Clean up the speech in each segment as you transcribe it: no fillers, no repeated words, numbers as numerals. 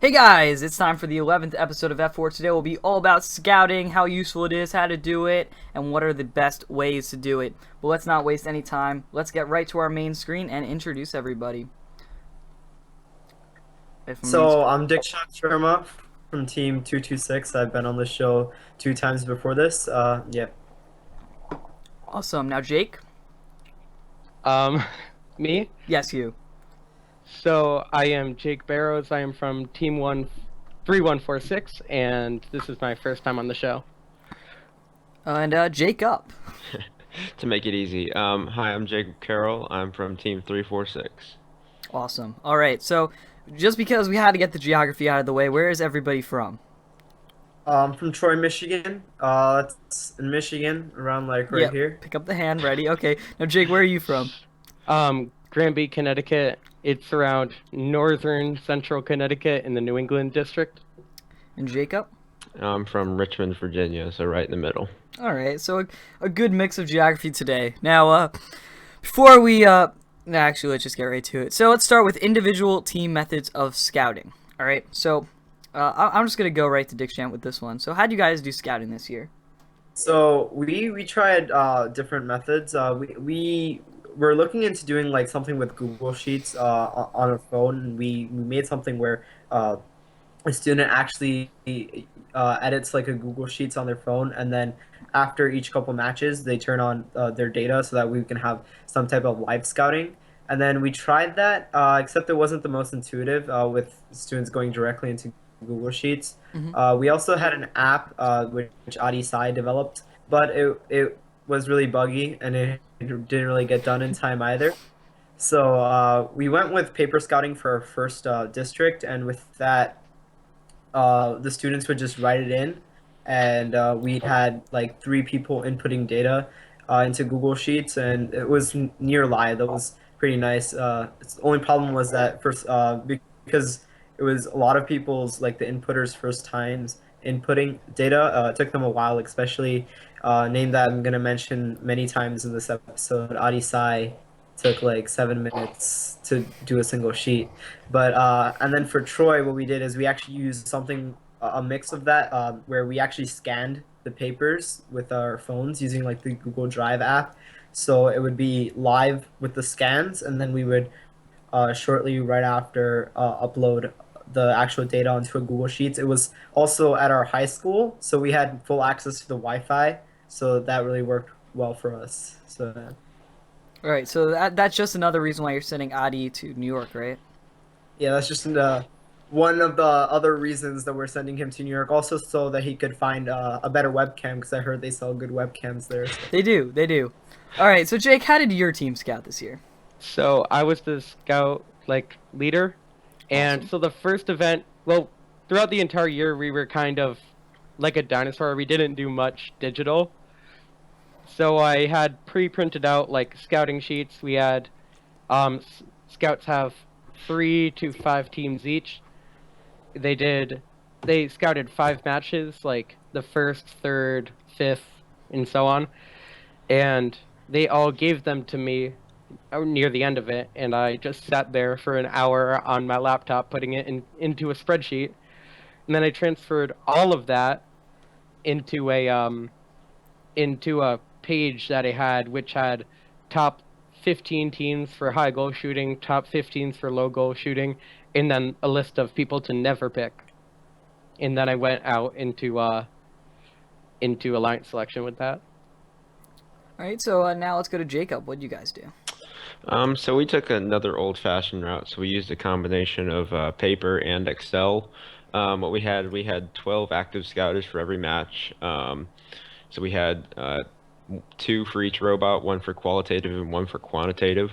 Hey guys, it's time for the 11th episode of F4. Today will be all about scouting, how useful it is, how to do it, and what are the best ways to do it. But let's not waste any time. Let's get right to our main screen and introduce everybody. I'm Dikshat Sharma from Team 226. I've been on the show two times before this. Yeah. Awesome. Now, Jake? Um, Me? Yes, you. So I am Jake Barrows. I am from Team 3146, and this is my first time on the show. And Jacob. To make it easy. Hi, I'm Jacob Carroll. I'm from Team 346. Awesome. Alright, so just because we had to get the geography out of the way, where is everybody from? I'm from Troy, Michigan. It's in Michigan, around like right Yep. here. Pick up the hand, ready. Okay. Now, Jake, where are you from? Granby, Connecticut. It's around northern central Connecticut in the New England district. And Jacob? I'm from Richmond, Virginia, so right in the middle. Alright, so a good mix of geography today. Now, before we, actually, let's just get right to it. So let's start with individual team methods of scouting. Alright, so I'm just going to go right to Dick Chant with this one. So how'd you guys do scouting this year? So we tried different methods. We were looking into doing like something with Google Sheets on a phone, and we made something where a student actually edits like a Google Sheets on their phone, and then after each couple matches, they turn on their data so that we can have some type of live scouting. And then we tried that, except it wasn't the most intuitive with students going directly into Google Sheets. Mm-hmm. We also had an app which Adi Sai developed, but it was really buggy and it didn't really get done in time either. So we went with paper scouting for our first district, and with that, the students would just write it in, and we had like three people inputting data into Google Sheets, and it was near live. That was pretty nice. The only problem was that first because it was a lot of people's like the inputters' first times inputting data. It took them a while, especially name that I'm gonna mention many times in this episode. Adi Sai took like 7 minutes to do a single sheet. But and then for Troy, what we did is we actually used something a mix of that where we actually scanned the papers with our phones using like the Google Drive app. So it would be live with the scans, and then we would shortly right after upload the actual data onto a Google Sheets. It was also at our high school, so we had full access to the Wi-Fi, so that really worked well for us. So Alright, so that's just another reason why you're sending Adi to New York, right? yeah, that's just one of the other reasons that we're sending him to New York, also so that he could find a better webcam, because I heard they sell good webcams there. So. They do, they do. Alright, so Jake, how did your team scout this year? So I was the scout leader, and Awesome. so the first event, well, throughout the entire year we were kind of like a dinosaur. We didn't do much digital. So I had pre-printed out like scouting sheets. We had scouts have 3 to 5 teams each. They scouted 5 matches, like the first, third, fifth, and so on. And they all gave them to me near the end of it, and I just sat there for an hour on my laptop putting it into a spreadsheet. And then I transferred all of that into a page that I had, which had top 15 teams for high goal shooting, top 15s for low goal shooting, and then a list of people to never pick. And then I went out into alliance selection with that. Alright, so now let's go to Jacob. What'd you guys do? So we took another old-fashioned route. So we used a combination of paper and Excel. What we had 12 active scouters for every match. So we had two for each robot, one for qualitative and one for quantitative.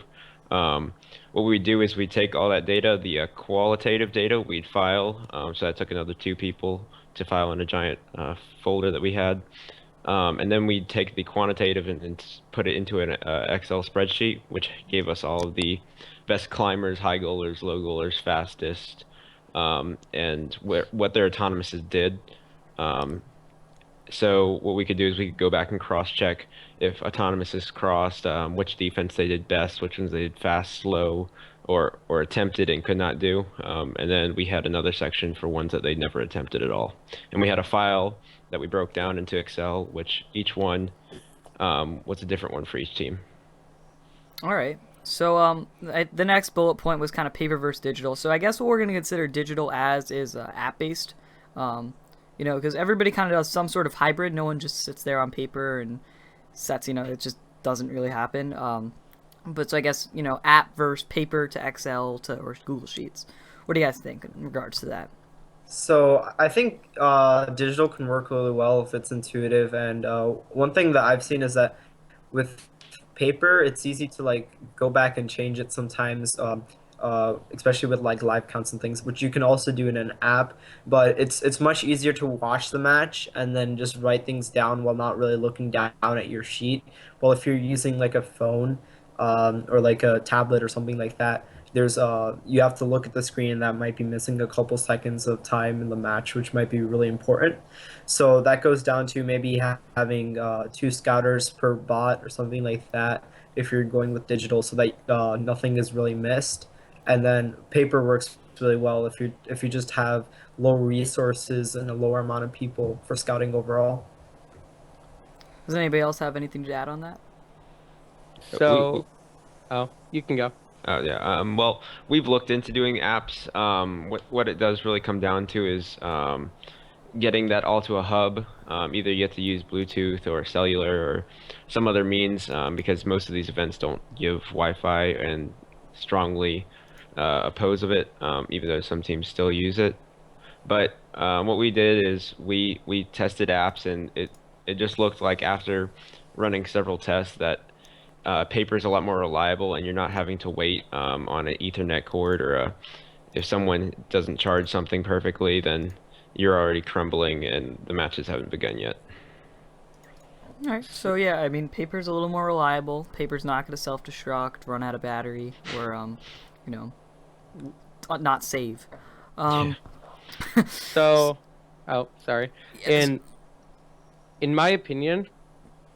What we do is we take all that data, the qualitative data, we'd file. So that took another two people to file in a giant folder that we had. And then we'd take the quantitative and put it into an Excel spreadsheet, which gave us all of the best climbers, high goalers, low goalers, fastest, and what their autonomouses did. So what we could do is we could go back and cross-check if autonomouses crossed, which defense they did best, which ones they did fast, slow, or attempted and could not do. And then we had another section for ones that they never attempted at all. And we had a file that we broke down into Excel, which each one was a different one for each team. All right. So the next bullet point was kind of paper versus digital. So I guess what we're going to consider digital as is app based. You know, because everybody kind of does some sort of hybrid. No one just sits there on paper and sets. You know, it just doesn't really happen. But so I guess, you know, app versus paper to Excel to or Google Sheets. What do you guys think in regards to that? So I think digital can work really well if it's intuitive. And one thing that I've seen is that with paper, it's easy to like go back and change it sometimes. Especially with like live counts and things, which you can also do in an app. But it's much easier to watch the match and then just write things down while not really looking down at your sheet. Well, if you're using like a phone or like a tablet or something like that, there's you have to look at the screen and that might be missing a couple seconds of time in the match, which might be really important. So that goes down to maybe having two scouters per bot or something like that if you're going with digital, so that nothing is really missed. And then paper works really well if you just have low resources and a lower amount of people for scouting overall. Does anybody else have anything to add on that? So, oh, you can go. Oh yeah. Well, we've looked into doing apps. What it does really come down to is getting that all to a hub. Either you have to use Bluetooth or cellular or some other means, because most of these events don't give Wi-Fi and strongly oppose of it, even though some teams still use it. But what we did is we tested apps, and it just looked like after running several tests that paper is a lot more reliable, and you're not having to wait on an Ethernet cord or if someone doesn't charge something perfectly, then you're already crumbling and the matches haven't begun yet. All right. So yeah, I mean, paper's a little more reliable. Paper's not going to self-destruct, run out of battery, or you know, not save. So, oh, sorry. Yes. In my opinion,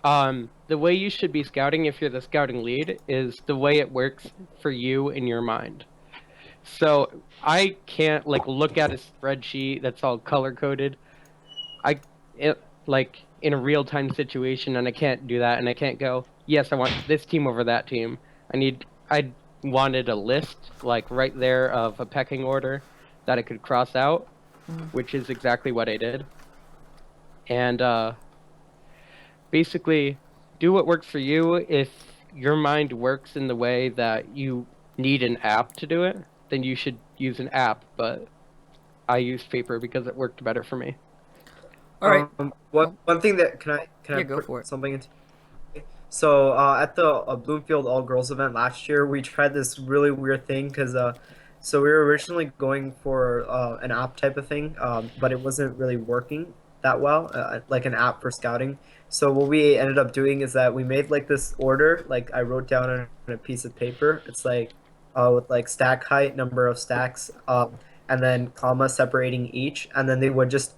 the way you should be scouting if you're the scouting lead is the way it works for you in your mind. So I can't like look at a spreadsheet that's all color coded. Like in a real time situation, and I can't do that, and I can't go, yes, I want this team over that team. I wanted a list like right there of a pecking order that I could cross out, which is exactly what I did. And basically do what works for you. If your mind works in the way that you need an app to do it, then you should use an app, but I used paper because it worked better for me. All right. One thing that can Yeah, I go put for it. something into? So at the Bloomfield All Girls event last year, we tried this really weird thing because so we were originally going for an app type of thing, but it wasn't really working that well, like an app for scouting. So what we ended up doing is that we made like this order, like I wrote down on a piece of paper. It's like with like stack height, number of stacks, and then comma separating each, and then they would just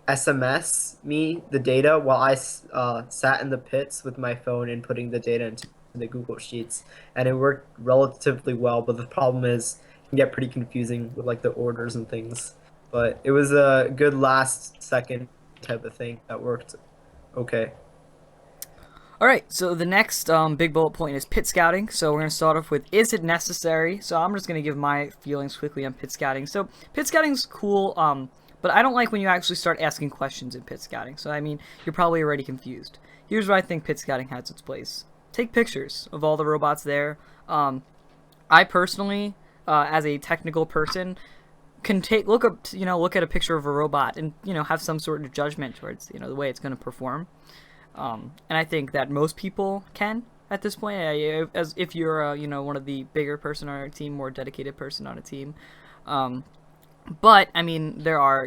SMS me the data while I sat in the pits with my phone and putting the data into the Google Sheets, and it worked relatively well. But the problem is, it can get pretty confusing with like the orders and things. But it was a good last second type of thing that worked okay. All right, so the next big bullet point is pit scouting. So we're going to start off with, is it necessary? So I'm just going to give my feelings quickly on pit scouting. So pit scouting's cool, but I don't like when you actually start asking questions in pit scouting. So, I mean, you're probably already confused. Here's where I think pit scouting has its place. Take pictures of all the robots there. I personally, as a technical person, can look at a picture of a robot and, have some sort of judgment towards, the way it's going to perform. And I think that most people can at this point, as if you're, one of the bigger person on a team, more dedicated person on a team. But, I mean, there are,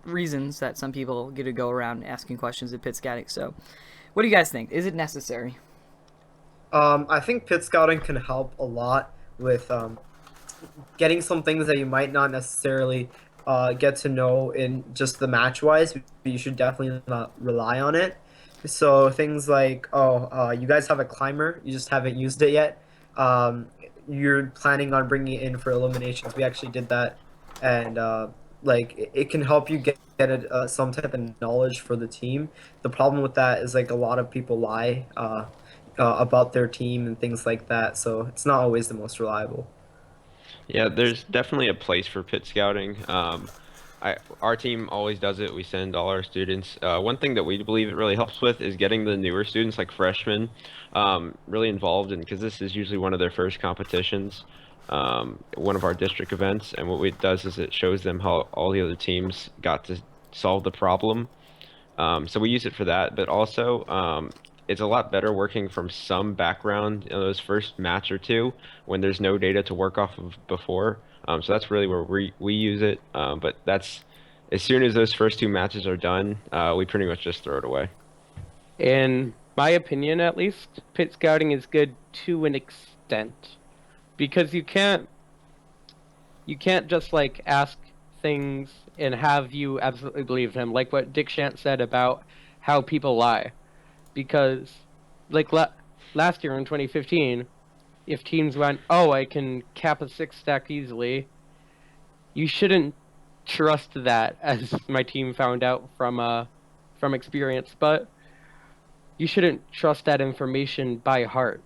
reasons that some people get to go around asking questions at pit scouting. So, what do you guys think? Is it necessary? I think pit scouting can help a lot with getting some things that you might not necessarily get to know in just the match wise. But you should definitely not rely on it. So things like, you guys have a climber, you just haven't used it yet. you're planning on bringing it in for eliminations, we actually did that, and like it can help you get some type of knowledge for the team. The problem with that is like a lot of people lie about their team and things like that, so it's not always the most reliable. Yeah, there's definitely a place for pit scouting. Our team always does it. We send all our students. One thing that we believe it really helps with is getting the newer students, like freshmen, really involved in, because this is usually one of their first competitions, one of our district events. And what it does is it shows them how all the other teams got to solve the problem. So we use it for that, but also it's a lot better working from some background in those first match or two when there's no data to work off of before. So that's really where we use it. But that's as soon as those first two matches are done, we pretty much just throw it away. In my opinion, at least, pit scouting is good to an extent, because you can't just like ask things and have you absolutely believe him, like what Dick Shant said about how people lie. Because like last year in 2015, if teams went, "Oh, I can cap a 6-stack easily," you shouldn't trust that, as my team found out from experience. But you shouldn't trust that information by heart.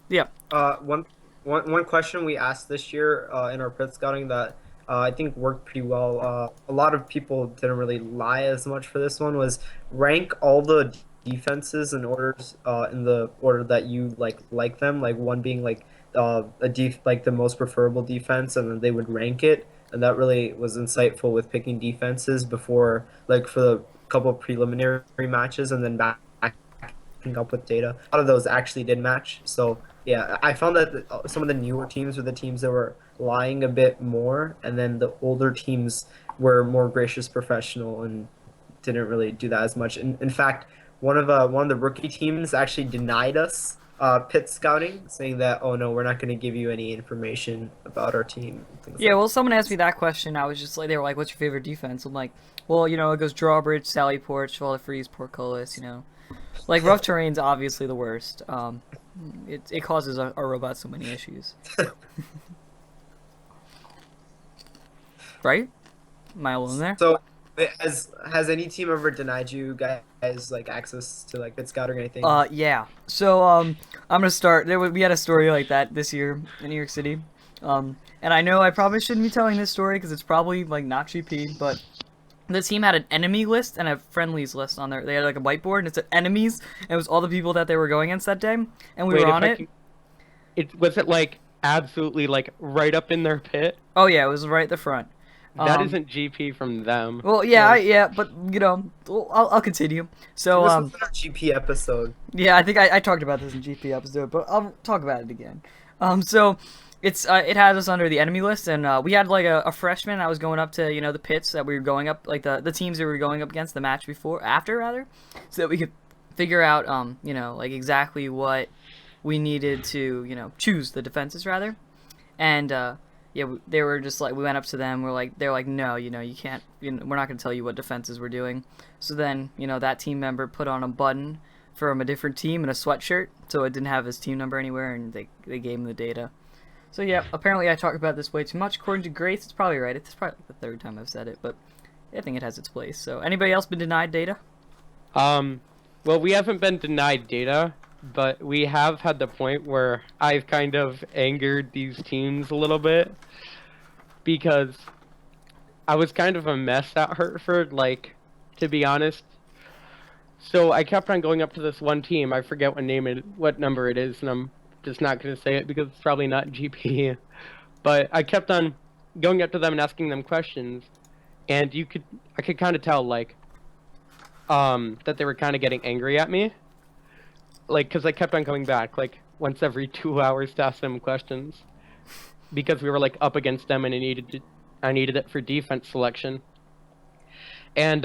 Yeah. One question we asked this year in our pit scouting that I think worked pretty well. A lot of people didn't really lie as much for this one, was rank all the defenses in orders in the order that you like them. Like one being like like the most preferable defense, and then they would rank it, and that really was insightful with picking defenses before, like for the couple of preliminary matches, and then backing up with data. A lot of those actually did match. So yeah, I found that some of the newer teams were the teams that were lying a bit more, and then the older teams were more gracious, professional, and didn't really do that as much. In fact, one of the rookie teams actually denied us pit scouting, saying that, oh no, we're not going to give you any information about our team. Things Yeah, like well, someone asked me that question. I was just like, they were like, "What's your favorite defense?" I'm like, "Well, it goes Drawbridge, Sallyport, Chivalry Freeze, Portcullis. Like rough terrain's obviously the worst. It causes our robot so many issues." Right? Am I alone there? So, has any team ever denied you guys like access to like pit scouting or anything? Yeah. So, I'm gonna start. We had a story like that this year in New York City. And I know I probably shouldn't be telling this story because it's probably like not GP, but the team had an enemy list and a friendlies list on there. They had like a whiteboard and it said enemies, and it was all the people that they were going against that day, and we Wait, were if on I it. can- was it like absolutely like right up in their pit? Oh yeah, it was right at the front. That Um, isn't GP from them. Well, yeah, Like, yeah, but I'll continue. So, This was our GP episode. yeah, I think I talked about this in GP episode, but I'll talk about it again. So it has us under the enemy list, and we had like a freshman that was going up to the pits that we were going up, like the teams that we were going up against the match after rather, so that we could figure out like exactly what we needed to choose the defenses rather, and yeah, they were just like, we went up to them, they're like, no, you can't, we're not going to tell you what defenses we're doing. So then, that team member put on a button from a different team and a sweatshirt, so it didn't have his team number anywhere, and they gave him the data. So yeah, apparently I talk about this way too much. According to Grace, it's probably right. It's probably like the third time I've said it, but I think it has its place. So anybody else been denied data? well, we haven't been denied data, but we have had the point where I've kind of angered these teams a little bit, because I was kind of a mess at Hertford, like, to be honest. So I kept on going up to this one team. I forget what number it is, and I'm just not going to say it because it's probably not GP. But I kept on going up to them and asking them questions, and I could kind of tell, like, that they were kind of getting angry at me. Like, because I kept on coming back, like, once every 2 hours to ask them questions. Because we were, like, up against them, and I needed it for defense selection. And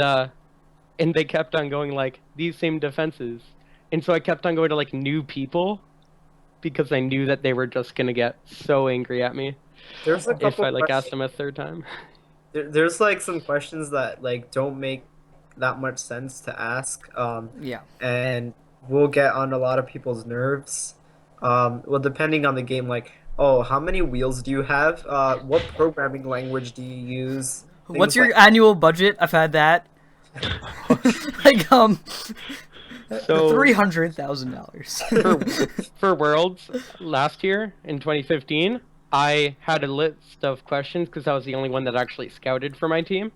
they kept on going, like, these same defenses. And so I kept on going to, like, new people, because I knew that they were just gonna get so angry at me There's a if couple I, like, asked questions. them a third time. There's like some questions that like don't make that much sense to ask. Yeah. And will get on a lot of people's nerves. Well, depending on the game, like, oh, how many wheels do you have? What programming language do you use? What's Things your like annual budget? I've had that. Like So $300,000. for Worlds last year in 2015, I had a list of questions because I was the only one that actually scouted for my team,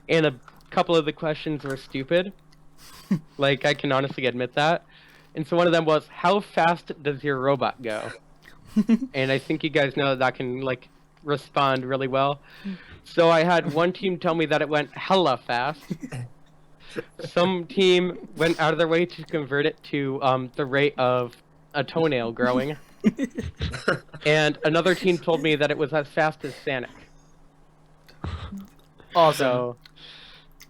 and a couple of the questions were stupid. Like, I can honestly admit that. And so one of them was, how fast does your robot go? And I think you guys know that that can, like, respond really well. So I had one team tell me that it went hella fast. Some team went out of their way to convert it to the rate of a toenail growing. And another team told me that it was as fast as Sonic. Awesome. So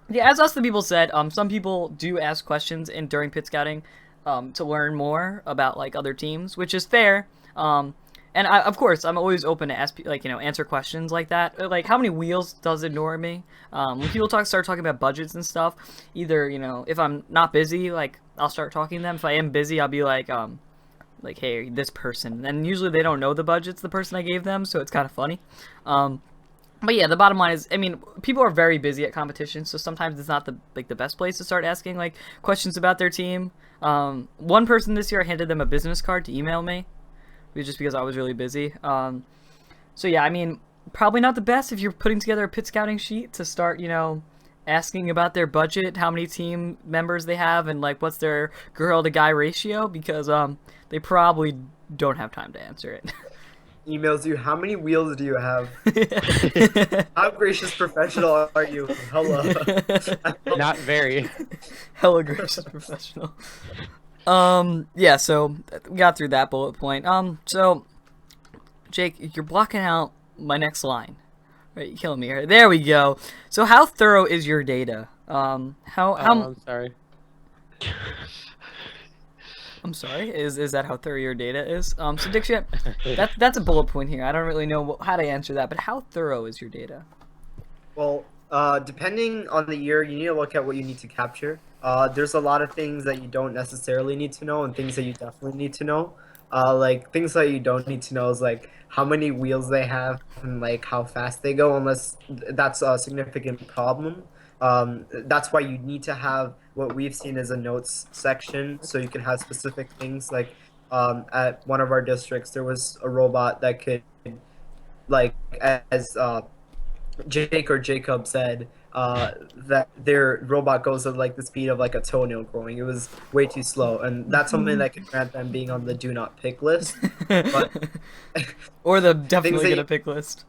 Yeah, as us the people said, some people do ask questions in during pit scouting, to learn more about like other teams, which is fair. And I, of course, I'm always open to ask, like, answer questions like that. Like, how many wheels does ignore me? When people start talking about budgets and stuff, either if I'm not busy, like I'll start talking to them. If I am busy, I'll be like, hey, this person, and usually they don't know the budgets the person I gave them, so it's kind of funny. But yeah, the bottom line is, I mean, people are very busy at competitions, so sometimes it's not the best place to start asking like questions about their team. One person this year, I handed them a business card to email me, just because I was really busy. So yeah, I mean, probably not the best if you're putting together a pit scouting sheet to start, asking about their budget, how many team members they have, and like what's their girl to guy ratio, because they probably don't have time to answer it. emails you, how many wheels do you have? How gracious professional are you? Hello. not very. Hella gracious professional. Yeah, so we got through that bullet point. So Jake, you're blocking out my next line. Right, you're killing me here. There we go. So how thorough is your data? How I'm sorry. I'm sorry. Is that how thorough your data is? So Dixit, that's a bullet point here. I don't really know how to answer that, but how thorough is your data? Well, depending on the year, you need to look at what you need to capture. There's a lot of things that you don't necessarily need to know and things that you definitely need to know. Like things that you don't need to know is like how many wheels they have and like how fast they go, unless that's a significant problem. That's why you need to have what we've seen as a notes section, so you can have specific things. Like at one of our districts, there was a robot that could, like, as Jake or Jacob said, that their robot goes at like the speed of like a toenail growing. It was way too slow, and that's something that could grant them being on the do not pick list. But or the definitely that gonna you- pick list.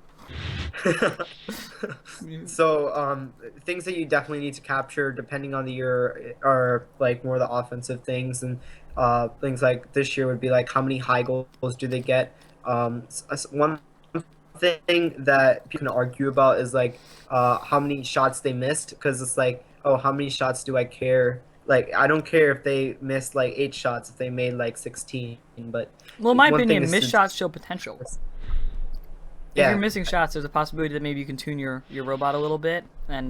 So things that you definitely need to capture depending on the year are like more the offensive things, and things like this year would be like how many high goals do they get. One thing that people can argue about is like how many shots they missed, because it's like, oh, how many shots do I care? Like, I don't care if they missed like 8 shots if they made like 16, but Well, in my one thing opinion, is missed to- shots show potential. If Yeah. you're missing shots, there's a possibility that maybe you can tune your robot a little bit and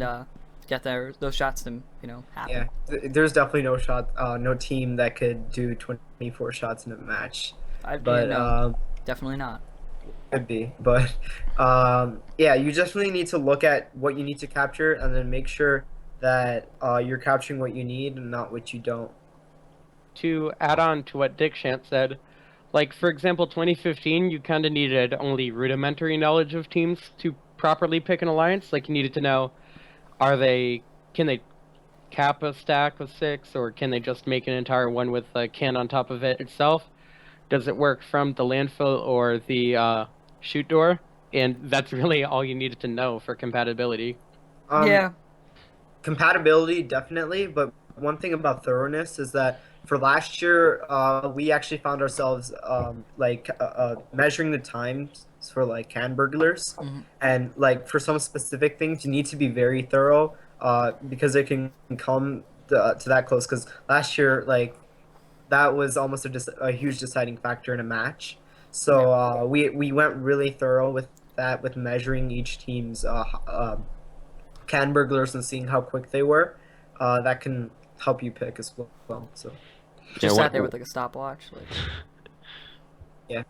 get those shots to happen. Yeah, there's definitely no team that could do 24 shots in a match. But no, definitely not. could be. But yeah, you definitely need to look at what you need to capture and then make sure that you're capturing what you need and not what you don't. To add on to what Dick Shant said, like, for example, 2015, you kind of needed only rudimentary knowledge of teams to properly pick an alliance. Like, you needed to know, can they cap a stack of 6, or can they just make an entire one with a can on top of it itself? Does it work from the landfill or the shoot door? And that's really all you needed to know for compatibility. Yeah. Compatibility, definitely, but one thing about thoroughness is that for last year, we actually found ourselves measuring the times for like can burglars, and like for some specific things, you need to be very thorough, because it can come to that close. Because last year, like, that was almost a huge deciding factor in a match. So we went really thorough with that, with measuring each team's can burglars and seeing how quick they were. That can help you pick as well. So Just Yeah, sat there with like a stopwatch. Like, Yeah.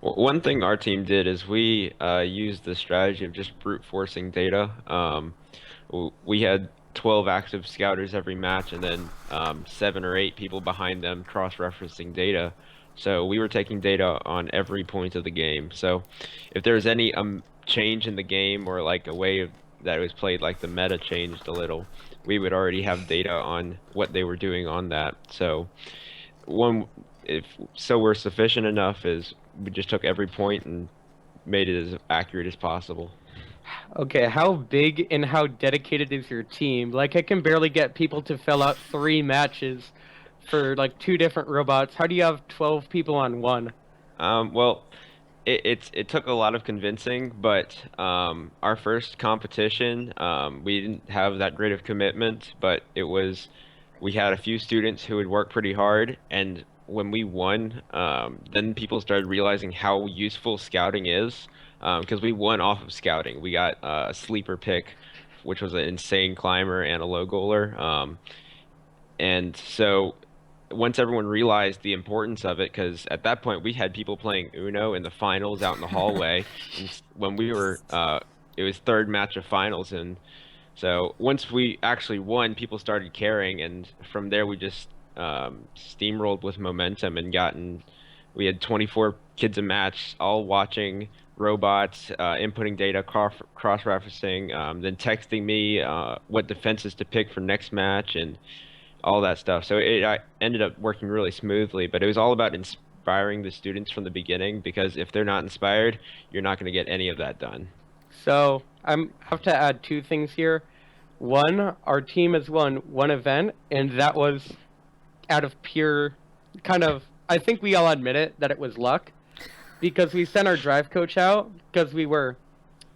One thing our team did is we used the strategy of just brute forcing data. We had 12 active scouters every match, and then 7 or 8 people behind them cross-referencing data. So we were taking data on every point of the game. So if there was any change in the game or like a way that it was played, like the meta changed a little, we would already have data on what they were doing on that. So one, if so, we're sufficient enough is we just took every point and made it as accurate as possible. Okay, how big and how dedicated is your team? Like, I can barely get people to fill out 3 matches for like 2 different robots. How do you have 12 people on one? Well, it took a lot of convincing, but our first competition, we didn't have that great of commitment, but we had a few students who would work pretty hard, and when we won, then people started realizing how useful scouting is, because we won off of scouting. We got a sleeper pick, which was an insane climber and a low goaler, and so once everyone realized the importance of it, because at that point we had people playing Uno in the finals out in the hallway, and when we were, it was third match of finals, and so once we actually won, people started caring, and from there we just steamrolled with momentum and we had 24 kids a match, all watching robots, inputting data, cross-referencing, then texting me what defenses to pick for next match, and all that stuff. So I ended up working really smoothly, but it was all about inspiring the students from the beginning, because if they're not inspired, you're not going to get any of that done. So I have to add 2 things here. One, our team has won one event, and that was out of pure kind of. I think we all admit it that it was luck, because we sent our drive coach out because we were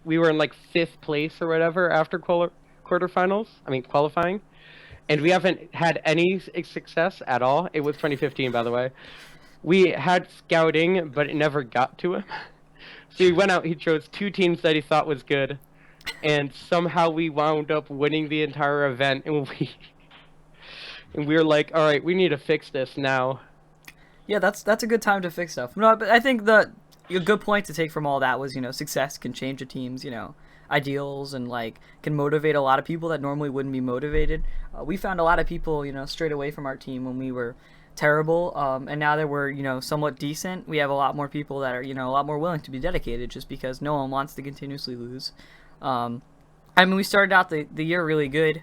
in like 5th place or whatever after quarterfinals. I mean qualifying, and we haven't had any success at all. It was 2015, by the way. We had scouting, but it never got to him. So he went out. He chose 2 teams that he thought was good, and somehow we wound up winning the entire event. And we were like, all right, we need to fix this now. Yeah, that's a good time to fix stuff. No, but I think a good point to take from all that was, success can change a team's, ideals, and like can motivate a lot of people that normally wouldn't be motivated. We found a lot of people, straight away from our team when we were terrible, and now that we're, somewhat decent, we have a lot more people that are, a lot more willing to be dedicated, just because no one wants to continuously lose. I mean, we started out the year really good,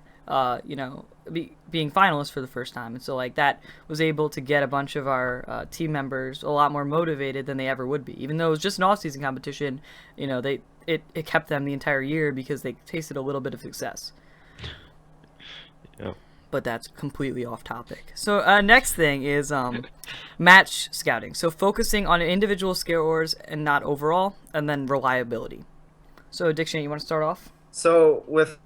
being finalists for the first time, and so like that was able to get a bunch of our team members a lot more motivated than they ever would be. Even though it was just an off-season competition, it kept them the entire year because they tasted a little bit of success. Yeah. But that's completely off topic. So next thing is match scouting. So focusing on individual scores and not overall, and then reliability. So Diction, you want to start off? So with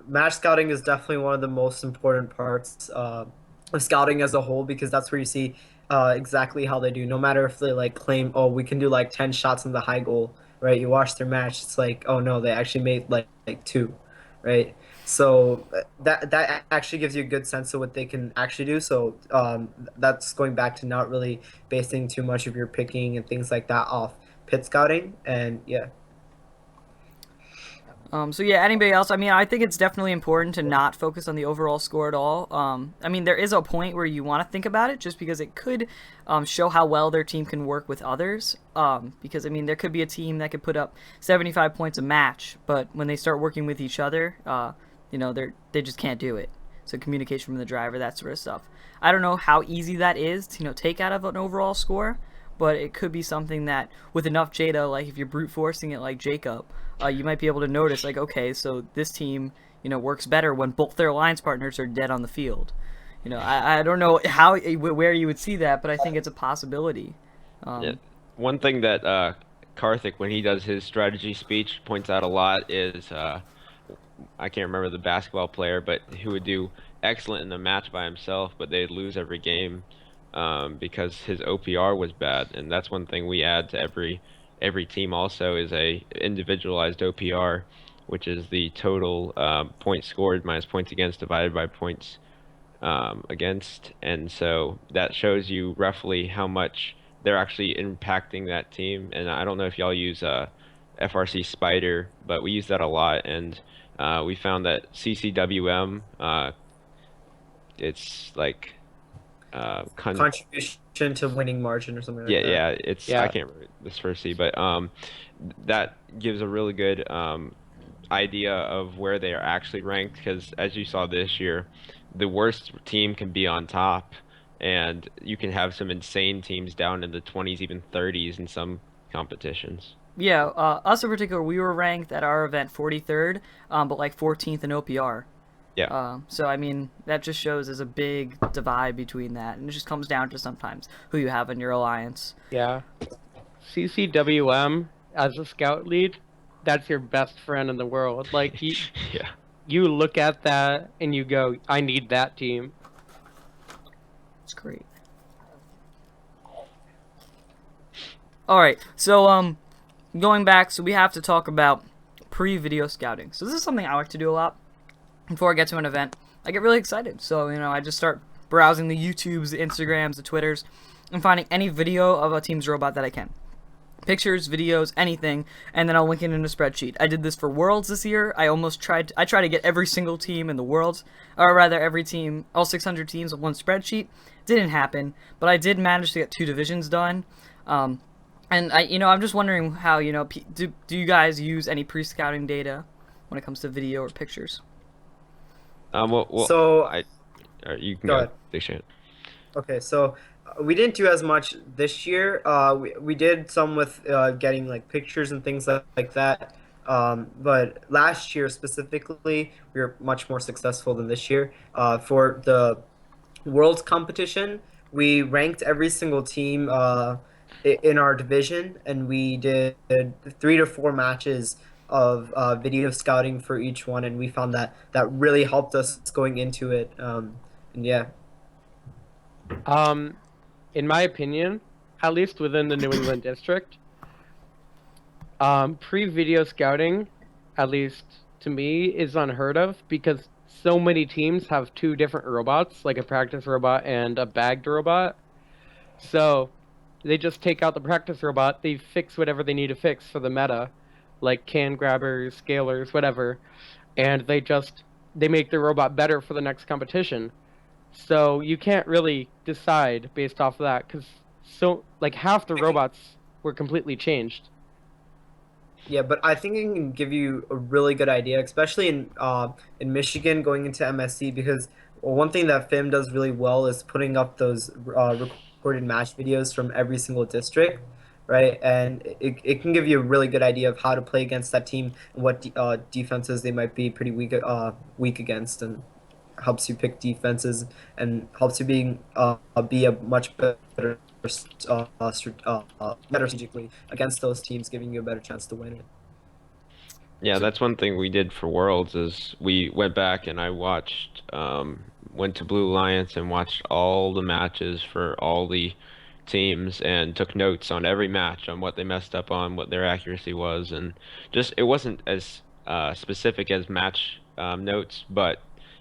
match scouting is definitely one of the most important parts of scouting as a whole, because that's where you see exactly how they do. No matter if they like claim, oh, we can do like 10 shots in the high goal, right? You watch their match, it's like, oh no, they actually made like 2, right? So that actually gives you a good sense of what they can actually do. So that's going back to not really basing too much of your picking and things like that off pit scouting, and yeah. So yeah, anybody else? I mean, I think it's definitely important to not focus on the overall score at all. I mean, there is a point where you want to think about it, just because it could show how well their team can work with others. Because I mean, there could be a team that could put up 75 points a match, but when they start working with each other, they just can't do it. So communication from the driver, that sort of stuff. I don't know how easy that is to take out of an overall score, but it could be something that with enough data, like if you're brute forcing it like Jacob, you might be able to notice, like, okay, so this team, works better when both their alliance partners are dead on the field. I don't know where you would see that, but I think it's a possibility. Yeah. One thing that Karthik, when he does his strategy speech, points out a lot is I can't remember the basketball player, but who would do excellent in the match by himself, but they'd lose every game because his OPR was bad, and that's one thing we add to every team also is a individualized OPR, which is the total points scored minus points against divided by points against, and so that shows you roughly how much they're actually impacting that team. And I don't know if y'all use FRC Spider, but we use that a lot, and we found that CCWM, it's like Contribution to winning margin or something like yeah, that. yeah, it's I Yeah. can't remember this first C, but that gives a really good idea of where they are actually ranked, because as you saw this year, the worst team can be on top, and you can have some insane teams down in the 20s, even 30s in some competitions. Yeah, us in particular, we were ranked at our event 43rd, but like 14th in OPR. Yeah. So I mean, that just shows there's a big divide between that, and it just comes down to sometimes who you have in your alliance. Yeah. CCWM as a scout lead, that's your best friend in the world. Like Yeah. you look at that and you go, I need that team. It's great. All right, so going back, so we have to talk about pre-video scouting. So this is something I like to do a lot before I get to an event. I get really excited, so I just start browsing the YouTubes, the Instagrams, the Twitters, and finding any video of a team's robot that I can. Pictures, videos, anything, and then I'll link it in a spreadsheet. I did this for Worlds this year. I tried to get every single team in the Worlds, or rather every team, all 600 teams on one spreadsheet. Didn't happen, but I did manage to get 2 divisions done. And I'm just wondering how, do you guys use any pre-scouting data when it comes to video or pictures? Well, So you can go go, ahead. Big Shane. Okay, so we didn't do as much this year. We did some with getting like pictures and things like that. But last year specifically, we were much more successful than this year. For the Worlds competition, we ranked every single team in our division, and we did 3 to 4 matches of video scouting for each one, and we found that really helped us going into it. And yeah. In my opinion, at least within the New England district, pre-video scouting, at least to me, is unheard of because so many teams have 2 different robots, like a practice robot and a bagged robot. So they just take out the practice robot, they fix whatever they need to fix for the meta, like can grabbers, scalers, whatever, and they make the robot better for the next competition. So you can't really decide based off of that because like half the robots were completely changed. Yeah, but I think it can give you a really good idea, especially in Michigan going into MSC, because one thing that FIM does really well is putting up those recorded match videos from every single district, right? And it can give you a really good idea of how to play against that team and what defenses they might be pretty weak against, and helps you pick defenses and helps you be a much better better strategically against those teams, giving you a better chance to win it. Yeah, that's one thing we did for Worlds is we went back and I went to Blue Alliance and watched all the matches for all the teams and took notes on every match on what they messed up on, what their accuracy was, and just it wasn't as specific as match notes, but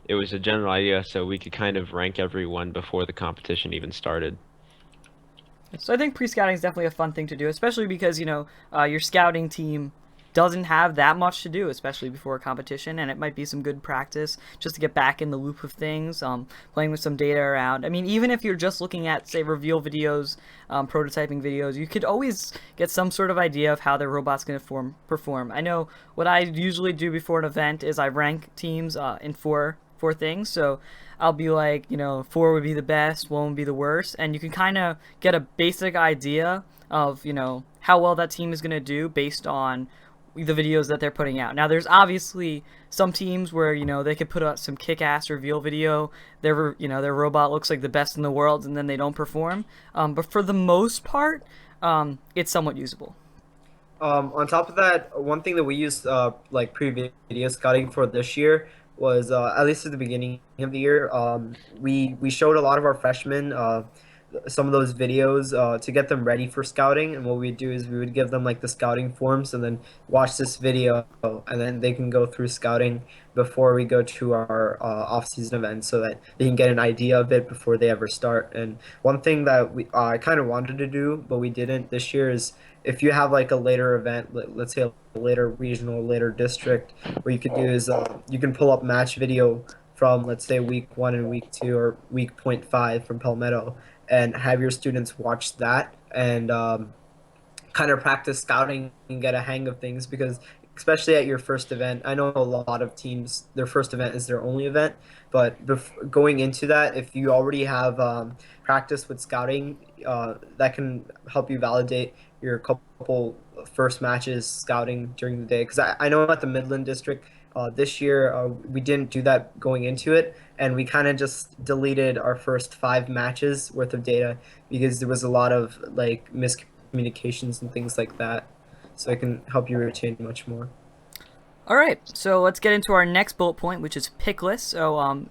it was a general idea so we could kind of rank everyone before the competition even started. So I think pre-scouting is definitely a fun thing to do, especially because your scouting team doesn't have that much to do, especially before a competition, and it might be some good practice just to get back in the loop of things, playing with some data around. I mean, even if you're just looking at, say, reveal videos, prototyping videos, you could always get some sort of idea of how their robot's going to perform. I know what I usually do before an event is I rank teams in four things. So I'll be like, 4 would be the best, 1 would be the worst, and you can kind of get a basic idea of, how well that team is going to do based on the videos that they're putting out. Now, there's obviously some teams where, they could put out some kick-ass reveal video, their robot looks like the best in the world, and then they don't perform. But for the most part, it's somewhat usable. On top of that, one thing that we used like pre-video scouting for this year was at least at the beginning of the year, we showed a lot of our freshmen some of those videos to get them ready for scouting. And what we'd do is we would give them like the scouting forms and then watch this video, and then they can go through scouting before we go to our off-season events so that they can get an idea of it before they ever start. And one thing that we I kind of wanted to do, but we didn't this year is if you have like a later event, let's say a later regional, later district, what you could do is you can pull up match video from let's say week 1 and week 2 or week point 5 from Palmetto and have your students watch that and kind of practice scouting and get a hang of things because especially at your first event, I know a lot of teams their first event is their only event, but going into that, if you already have practice with scouting, that can help you validate your couple first matches scouting during the day because I know at the Midland District this year, we didn't do that going into it, and we kind of just deleted our first 5 matches worth of data because there was a lot of like miscommunications and things like that. So it can help you retain much more. All right, so let's get into our next bullet point, which is pick lists. So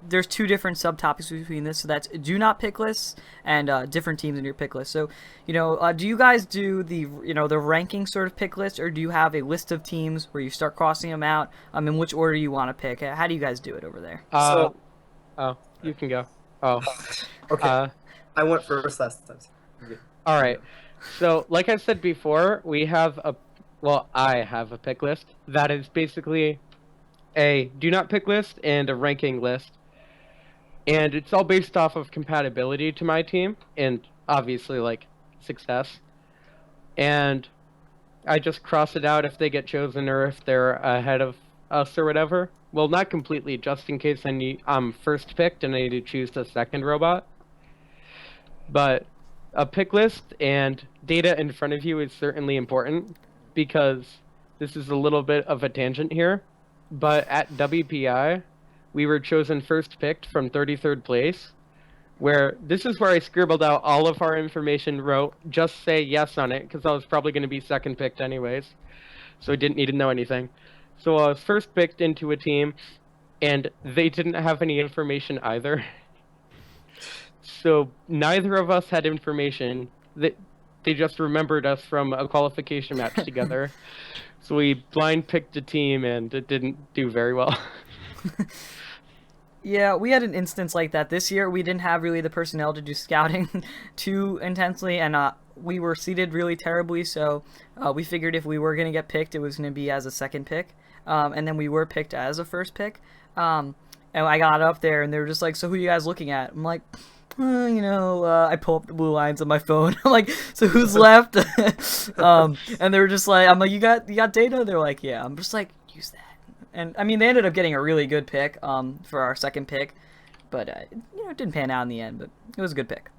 there's 2 different subtopics between this. So that's do not pick lists and different teams in your pick list. So do you guys do the the ranking sort of pick list, or do you have a list of teams where you start crossing them out? In which order you want to pick? How do you guys do it over there? Oh, you can go. Oh, Okay. I went first last time. all right. So, like I said before, I have a pick list that is basically a do not pick list and a ranking list. And it's all based off of compatibility to my team and obviously like success. And I just cross it out if they get chosen or if they're ahead of us or whatever. Well, not completely, just in case I'm first picked and I need to choose the second robot. But a pick list and data in front of you is certainly important because this is a little bit of a tangent here. But at WPI, we were chosen first picked from 33rd place, where this is where I scribbled out all of our information, wrote just say yes on it because I was probably going to be second picked anyways. So I didn't need to know anything. So I was first picked into a team and they didn't have any information either. So neither of us had information. They just remembered us from a qualification match together. So we blind picked a team and it didn't do very well. Yeah, we had an instance like that this year. We didn't have really the personnel to do scouting too intensely, and we were seated really terribly, so we figured if we were going to get picked, it was going to be as a second pick, and then we were picked as a first pick. And I got up there, and they were just like, so who are you guys looking at? I'm like, I pull up the blue lines on my phone. I'm like, so who's left? And they were just like, I'm like, you got data? They're like, yeah. I'm just like, use that. And I mean, they ended up getting a really good pick for our second pick, but it didn't pan out in the end. But it was a good pick.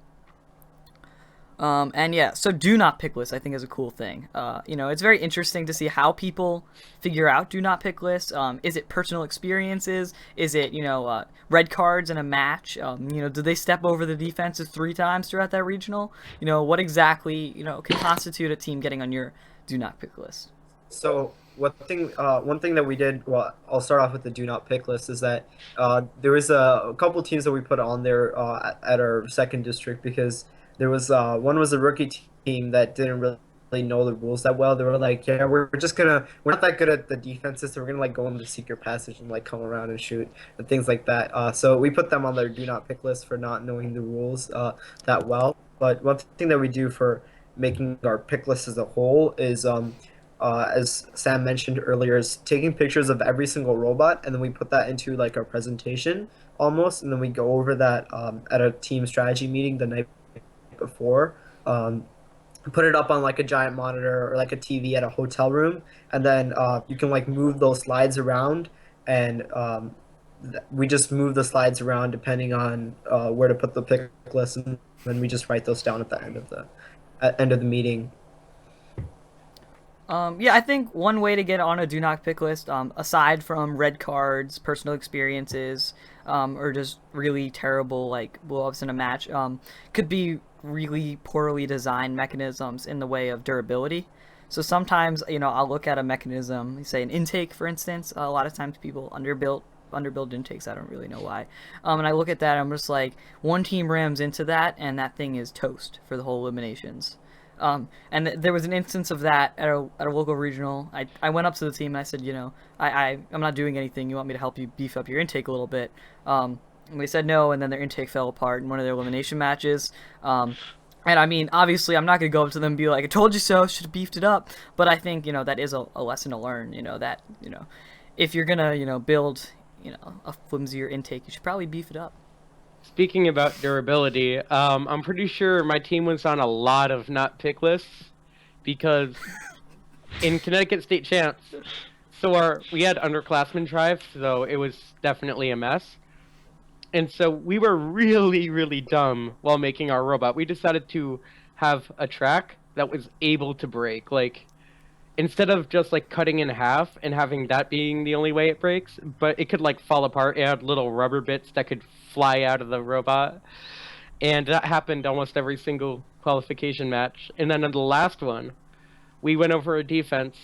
And yeah, so do not pick lists I think is a cool thing. It's very interesting to see how people figure out do not pick lists. Is it personal experiences? Is it red cards in a match? Did they step over the defenses 3 times throughout that regional? What exactly can constitute a team getting on your do not pick list? So one thing that we did, well, I'll start off with the do not pick list, is that there was a couple teams that we put on there at our second district because there was one was a rookie team that didn't really know the rules that well. They were like, yeah, we're not that good at the defenses, so we're gonna like go in the secret passage and like come around and shoot and things like that. So we put them on their do not pick list for not knowing the rules that well. But one thing that we do for making our pick list as a whole is as Sam mentioned earlier, is taking pictures of every single robot, and then we put that into like our presentation almost, and then we go over that at a team strategy meeting the night before. Put it up on like a giant monitor or like a TV at a hotel room, and then you can like move those slides around, and we just move the slides around depending on where to put the pick list, and then we just write those down at the end of the meeting. Yeah, I think one way to get on a do not pick list, aside from red cards, personal experiences, or just really terrible like blow-ups in a match, could be really poorly designed mechanisms in the way of durability. So sometimes, I'll look at a mechanism, say an intake, for instance. A lot of times people underbuilt underbuild intakes. I don't really know why. And I look at that, I'm just like, one team rams into that, and that thing is toast for the whole eliminations. And there was an instance of that at a local regional. I went up to the team and I said, I'm not doing anything. You want me to help you beef up your intake a little bit? And they said no, and then their intake fell apart in one of their elimination matches. And I mean, obviously, I'm not going to go up to them and be like, I told you so, should have beefed it up. But I think, that is a lesson to learn, that, if you're going to, build, a flimsier intake, you should probably beef it up. Speaking about durability, I'm pretty sure my team was on a lot of not pick lists because in Connecticut State Champs, we had underclassmen drive, so it was definitely a mess. And so we were really, really dumb while making our robot. We decided to have a track that was able to break. Like, instead of just like cutting in half and having that being the only way it breaks, but it could like fall apart. It had little rubber bits that could fly out of the robot. And that happened almost every single qualification match. And then on the last one, we went over a defense.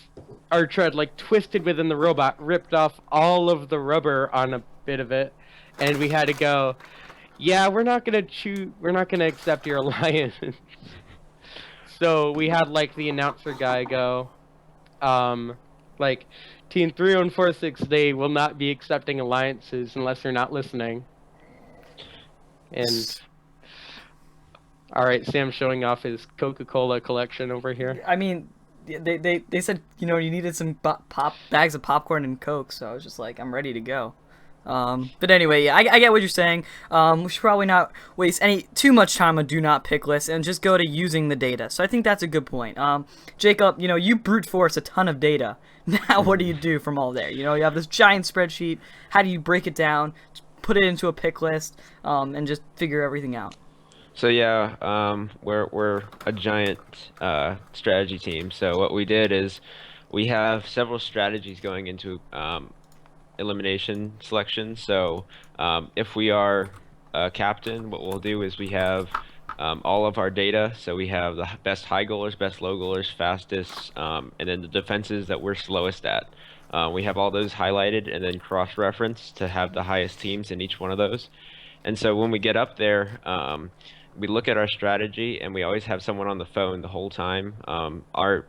Our tread like twisted within the robot, ripped off all of the rubber on a bit of it. And we had to go, yeah, we're not gonna accept your alliance. So we had like the announcer guy go, like, Team 3146, they will not be accepting alliances unless they're not listening. And alright, Sam's showing off his Coca-Cola collection over here. I mean, they said, you needed some bags of popcorn and Coke, so I was just like, I'm ready to go. But anyway, yeah, I get what you're saying. We should probably not waste too much time on do not pick lists and just go to using the data. So I think that's a good point. Jacob, you brute force a ton of data. Now what do you do from all there? You have this giant spreadsheet. How do you break it down, put it into a pick list, and just figure everything out? So yeah, we're a giant strategy team. So what we did is we have several strategies going into elimination selection. So if we are a captain, what we'll do is we have all of our data. So we have the best high goalers, best low goalers, fastest, and then the defenses that we're slowest at. We have all those highlighted and then cross-referenced to have the highest teams in each one of those. And so when we get up there, we look at our strategy, and we always have someone on the phone the whole time. Our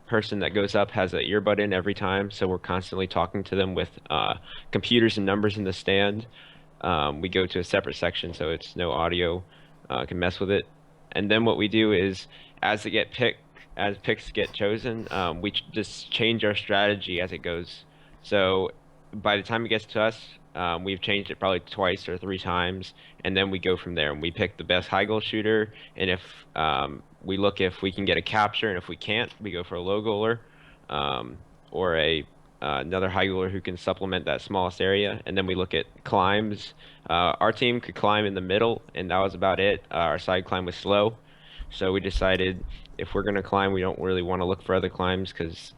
person that goes up has an earbud in every time, so we're constantly talking to them with computers and numbers in the stand. We go to a separate section so it's no audio can mess with it. And then what we do is, as picks get chosen, we just change our strategy as it goes. So by the time it gets to us, we've changed it probably twice or 3 times, and then we go from there and we pick the best high goal shooter. And if we look if we can get a capture, and if we can't, we go for a low goaler or another high goaler who can supplement that smallest area. And then we look at climbs. Our team could climb in the middle, and that was about it. Our side climb was slow, so we decided if we're going to climb, we don't really want to look for other climbs because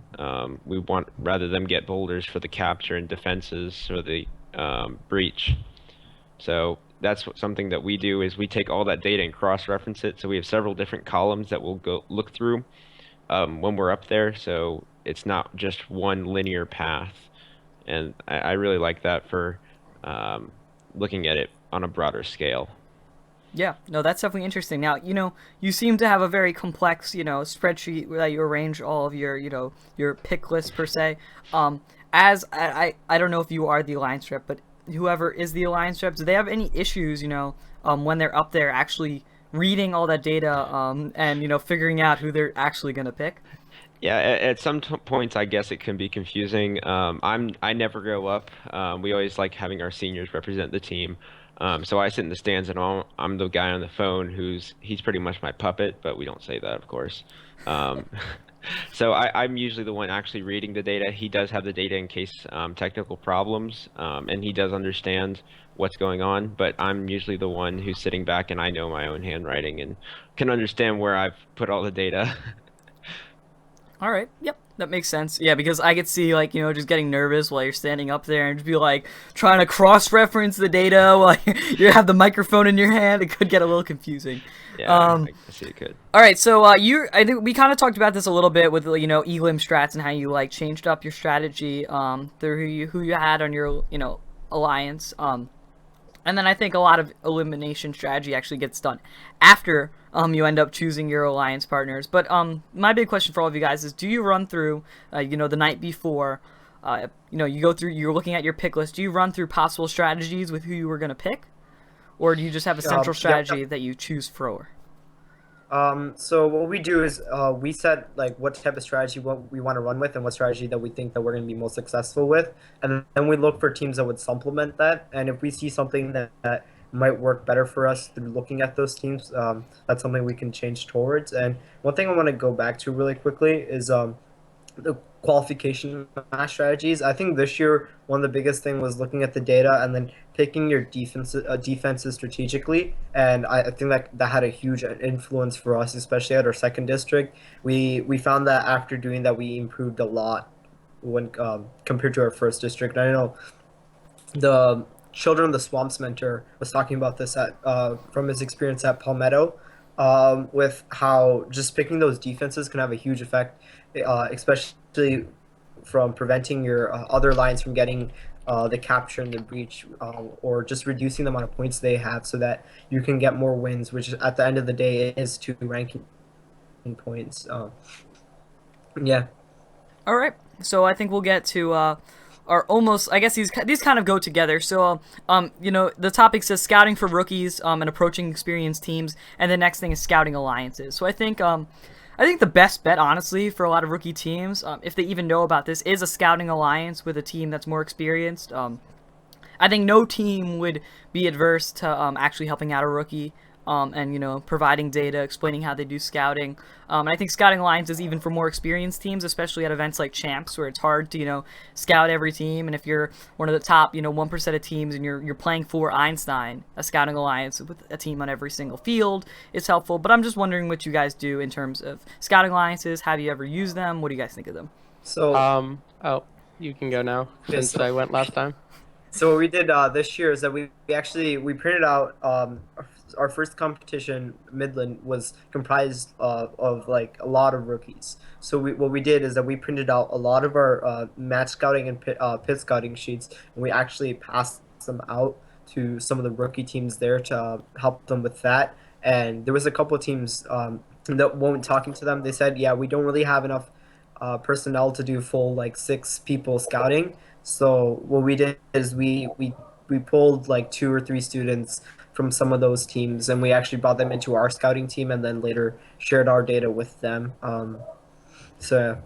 we want rather them get boulders for the capture and defenses for the breach. So that's something that we do is we take all that data and cross-reference it. So we have several different columns that we'll go look through when we're up there. So it's not just one linear path. And I really like that for looking at it on a broader scale. Yeah, no, that's definitely interesting. Now, you seem to have a very complex, spreadsheet that you arrange all of your, your pick list per se. As I don't know if you are the alliance rep, but whoever is the alliance rep, do they have any issues, when they're up there actually reading all that data, and figuring out who they're actually gonna pick? Yeah, at some points, I guess it can be confusing. I never go up. We always like having our seniors represent the team. So I sit in the stands, and I'm the guy on the phone he's pretty much my puppet, but we don't say that, of course. So I'm usually the one actually reading the data. He does have the data in case technical problems, and he does understand what's going on, but I'm usually the one who's sitting back, and I know my own handwriting and can understand where I've put all the data. All right. Yep. That makes sense. Yeah, because I could see, like, you know, just getting nervous while you're standing up there and just be like trying to cross-reference the data while you have the microphone in your hand. It could get a little confusing. Yeah, I see it could. All right, so I think we kind of talked about this a little bit with, you know, Elim strats and how you like changed up your strategy through who you had on your, you know, alliance. And then I think a lot of elimination strategy actually gets done after you end up choosing your alliance partners. But my big question for all of you guys is: do you run through, you know, the night before, you know, you go through, you're looking at your pick list. Do you run through possible strategies with who you were gonna pick, or do you just have a central strategy that you choose for? So what we do is we set like what type of strategy what we want to run with and what strategy that we think that we're going to be most successful with, and then we look for teams that would supplement that. And if we see something that might work better for us through looking at those teams, that's something we can change towards. And one thing I want to go back to really quickly is the qualification match strategies. I think this year one of the biggest thing was looking at the data and then picking your defenses strategically, and I think that had a huge influence for us, especially at our second district. We found that after doing that, we improved a lot when compared to our first district. And I know the Children of the Swamps mentor was talking about this at from his experience at Palmetto, with how just picking those defenses can have a huge effect, especially from preventing your other lines from getting the capture and the breach, or just reducing the amount of points they have so that you can get more wins, which at the end of the day is to ranking points. Yeah. All right, so I think we'll get to our almost. I guess these kind of go together. So you know, the topic says scouting for rookies and approaching experienced teams, and the next thing is scouting alliances. So I think the best bet, honestly, for a lot of rookie teams, if they even know about this, is a scouting alliance with a team that's more experienced. I think no team would be adverse to actually helping out a rookie, and, you know, providing data, explaining how they do scouting. And I think scouting alliances even for more experienced teams, especially at events like Champs, where it's hard to, you know, scout every team. And if you're one of the top, you know, 1% of teams and you're playing for Einstein, a scouting alliance with a team on every single field is helpful. But I'm just wondering what you guys do in terms of scouting alliances. Have you ever used them? What do you guys think of them? So oh, you can go now since I went last time. So what we did this year is that we printed out our first competition. Midland was comprised of like a lot of rookies. So what we did is that we printed out a lot of our match scouting and pit scouting sheets, and we actually passed them out to some of the rookie teams there to help them with that. And there was a couple of teams that when talking to them, they said, yeah, we don't really have enough personnel to do full like 6 people scouting. So what we did is we pulled like 2 or 3 students from some of those teams, and we actually brought them into our scouting team, and then later shared our data with them. So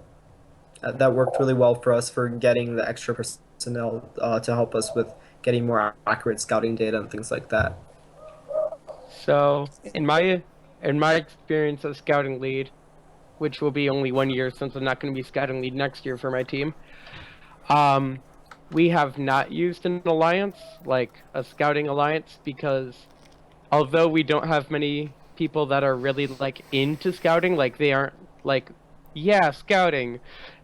that worked really well for us for getting the extra personnel to help us with getting more accurate scouting data and things like that. So in my experience as scouting lead, which will be only 1 year since I'm not going to be scouting lead next year for my team, we have not used an alliance, like a scouting alliance, because although we don't have many people that are really like into scouting, like they aren't like, yeah, scouting,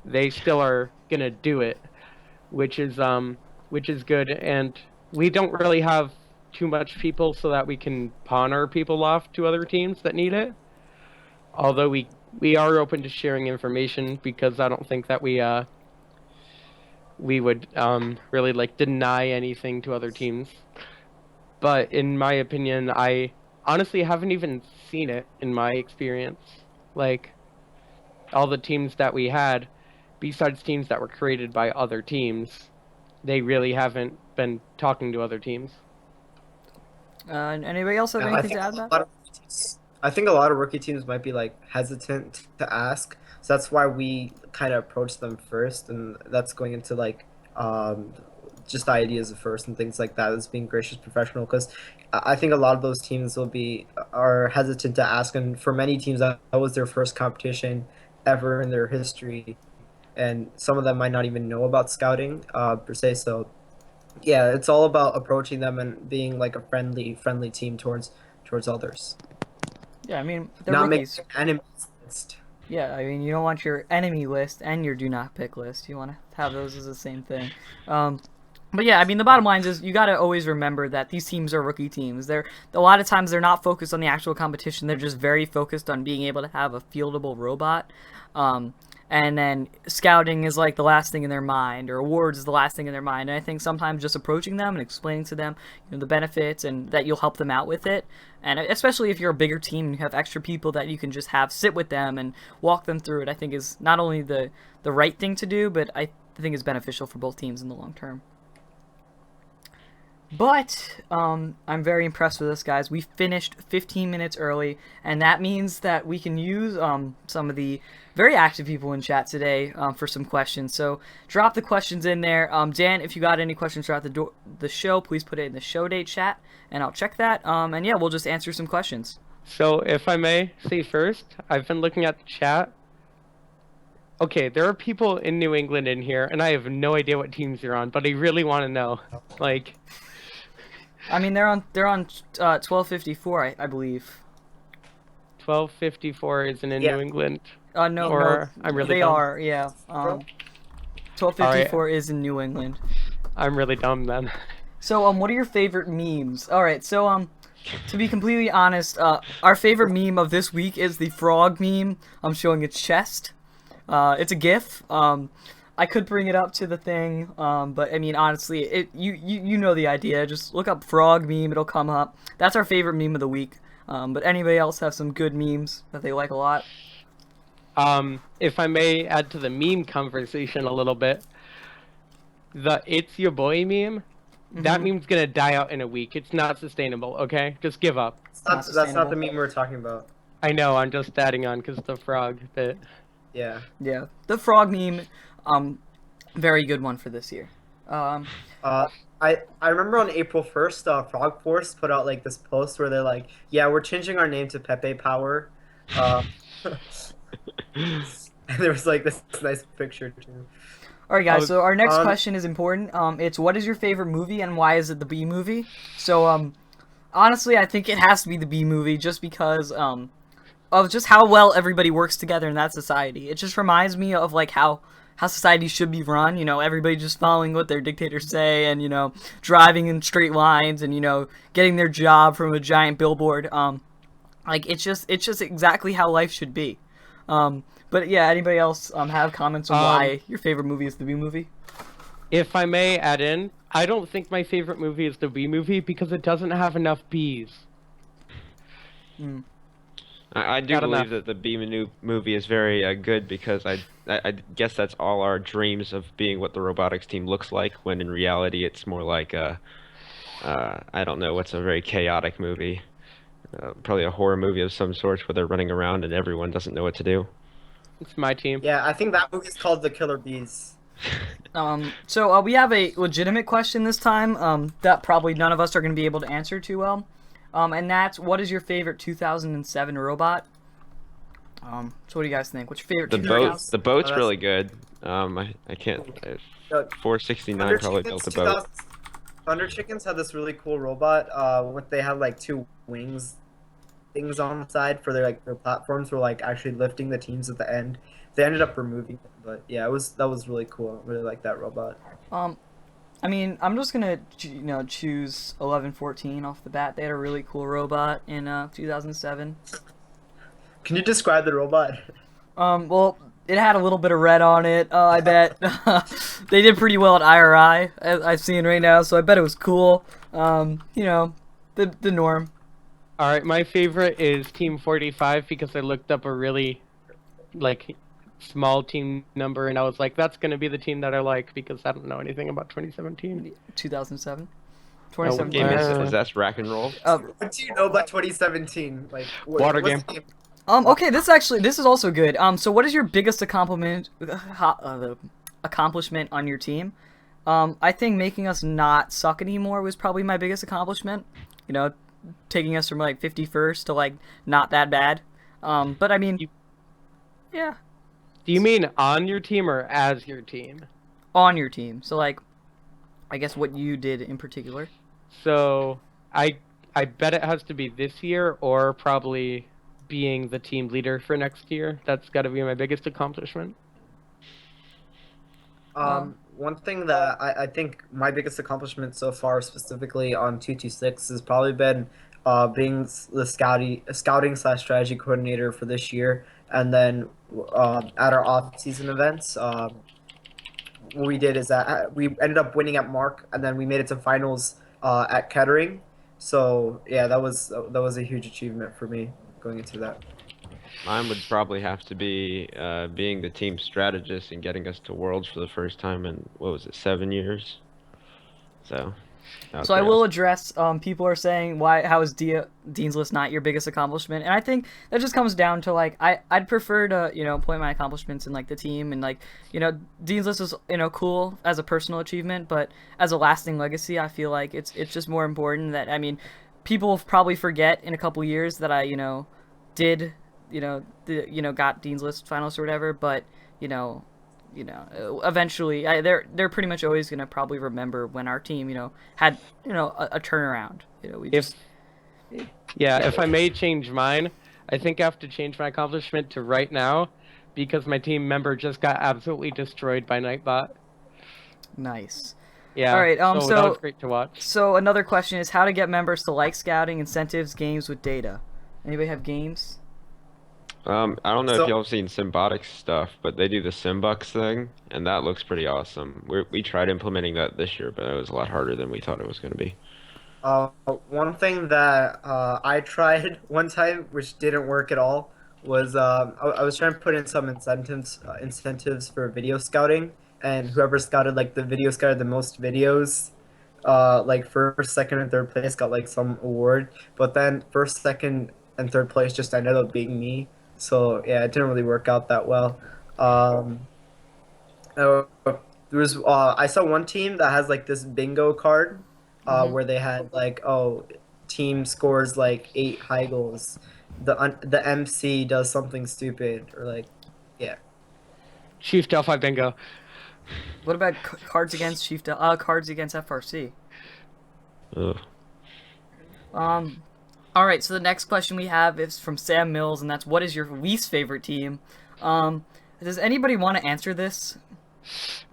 they still are gonna do it, which is good. And we don't really have too much people so that we can pawn our people off to other teams that need it. Although we are open to sharing information, because I don't think that we would really like deny anything to other teams. But in my opinion, I honestly haven't even seen it in my experience. Like all the teams that we had, besides teams that were created by other teams, they really haven't been talking to other teams. Anybody else have anything to add to that? I think a lot of rookie teams might be like hesitant to ask, so that's why we kind of approach them first, and that's going into like just ideas at first and things like that. As being gracious professional, because I think a lot of those teams are hesitant to ask, and for many teams that was their first competition ever in their history, and some of them might not even know about scouting per se. So yeah, it's all about approaching them and being like a friendly team towards others. Yeah, I mean, they're Not rookies. making enemies. Yeah, I mean, you don't want your enemy list and your do not pick list. You want to have those as the same thing. But yeah, I mean, the bottom line is you got to always remember that these teams are rookie teams. They're a lot of times they're not focused on the actual competition. They're just very focused on being able to have a fieldable robot. And then scouting is like the last thing in their mind, or awards is the last thing in their mind. And I think sometimes just approaching them and explaining to them, the benefits and that you'll help them out with it. And especially if you're a bigger team and you have extra people that you can just have sit with them and walk them through it, I think is not only the right thing to do, but I think is beneficial for both teams in the long term. But I'm very impressed with this, guys. We finished 15 minutes early, and that means that we can use some of the very active people in chat today for some questions. So drop the questions in there. Dan, if you got any questions throughout the show, please put it in the show date chat, and I'll check that. And yeah, we'll just answer some questions. So, if I may say first, I've been looking at the chat. Okay, there are people in New England in here, and I have no idea what teams you're on, but I really want to know. Like, I mean, they're on 1254, I believe. 1254 isn't in Yeah. New England. No, Or no, I'm really they dumb. are, yeah. 1254 is in New England. I'm really dumb then. So, what are your favorite memes? All right, so to be completely honest, our favorite meme of this week is the frog meme. I'm showing its chest. It's a GIF. I could bring it up to the thing, but I mean, honestly, you know the idea. Just look up frog meme; it'll come up. That's our favorite meme of the week. But anybody else have some good memes that they like a lot? If I may add to the meme conversation a little bit, the "It's Your Boy" meme, that meme's gonna die out in a week. It's not sustainable. Okay, just give up. That's not the meme we're talking about. I know. I'm just adding on because the frog bit. Yeah. Yeah, the frog meme, very good one for this year. I remember on April 1st, Frog Force put out like this post where they're like, "Yeah, we're changing our name to Pepe Power," and there was like this nice picture too. All right, guys. was- So our next question is important. It's what is your favorite movie and why is it the B movie? So honestly, I think it has to be the B movie just because of just how well everybody works together in that society. It just reminds me of like how society should be run. You know, everybody just following what their dictators say, and driving in straight lines, and getting their job from a giant billboard. Like it's just exactly how life should be. But yeah, anybody else have comments on why your favorite movie is the B movie? If I may add in, I don't think my favorite movie is the B movie because it doesn't have enough Bs. I do Not believe enough. that the Beam movie is very good because I guess that's all our dreams of being what the robotics team looks like, when in reality it's more like I don't know, what's a very chaotic movie. Probably a horror movie of some sort where they're running around and everyone doesn't know what to do. It's my team. Yeah, I think that movie's called The Killer Bees. So we have a legitimate question this time that probably none of us are going to be able to answer too well. And that's, what is your favorite 2007 robot? So what do you guys think? What's your favorite? The 2000? boat, the boat's that's- really good. I can't. Uh, 469 probably built the boat. 2000 Thunder Chickens had this really cool robot. What they have like two wings, things on the side for their platforms were like actually lifting the teams at the end. They ended up removing it, but yeah, that was really cool. I really like that robot. I mean, I'm just gonna choose 1114 off the bat. They had a really cool robot in 2007. Can you describe the robot? Well, it had a little bit of red on it. I bet they did pretty well at IRI, as I've seen right now. So I bet it was cool. The norm. All right, my favorite is Team 45 because I looked up a really small team number and I was like, that's gonna be the team that I like because I don't know anything about 2017. 2007. What 2017. game is it? Is that Rack and Roll? What do you know about 2017? Like Water what's game. the Okay, this is also good. So what is your biggest accomplishment on your team? I think making us not suck anymore was probably my biggest accomplishment. Taking us from like 51st to like not that bad. But I mean, yeah, Do you mean on your team or as your team? on your team. So like, I guess what you did in particular. So I bet it has to be this year or probably being the team leader for next year. That's got to be my biggest accomplishment. One thing that I think my biggest accomplishment so far, specifically on 226, has probably been being the scouting slash strategy coordinator for this year, and then at our off-season events, what we did is that we ended up winning at Mark, and then we made it to finals at Kettering. So yeah, that was a huge achievement for me going into that. Mine would probably have to be being the team strategist and getting us to Worlds for the first time in, what was it, 7 years? So, that was So I pretty will awesome. address. People are saying how is Dean's List not your biggest accomplishment, and I think that just comes down to like I'd prefer to point my accomplishments in like the team and like Dean's List is cool as a personal achievement, but as a lasting legacy, I feel like it's just more important that people will probably forget in a couple years that I did got Dean's List finals or whatever, but eventually they're pretty much always gonna probably remember when our team had a turnaround. We just If I may change mine, I think I have to change my accomplishment to right now, because my team member just got absolutely destroyed by Nightbot. nice. Yeah. All right, so so that was great to watch. So another question is how to get members to like scouting, incentives, games with data. Anybody have games? I don't know So- if y'all have seen Symbotic's stuff, but they do the Symbucks thing, and that looks pretty awesome. We tried implementing that this year, but it was a lot harder than we thought it was going to be. One thing that I tried one time, which didn't work at all, was I was trying to put in some incentives for video scouting, and whoever scouted like the video scouted the most videos, like first, second, and third place got like some award. But then first, second, and third place just ended up being me. So yeah, it didn't really work out that well. There was I saw one team that has like this bingo card where they had like, oh, team scores like 8 high goals, the MC does something stupid, or like, yeah. Chief Delphi Bingo. What about cards against cards against FRC? Ugh. All right, so the next question we have is from Sam Mills, and that's what is your least favorite team? Does anybody want to answer this?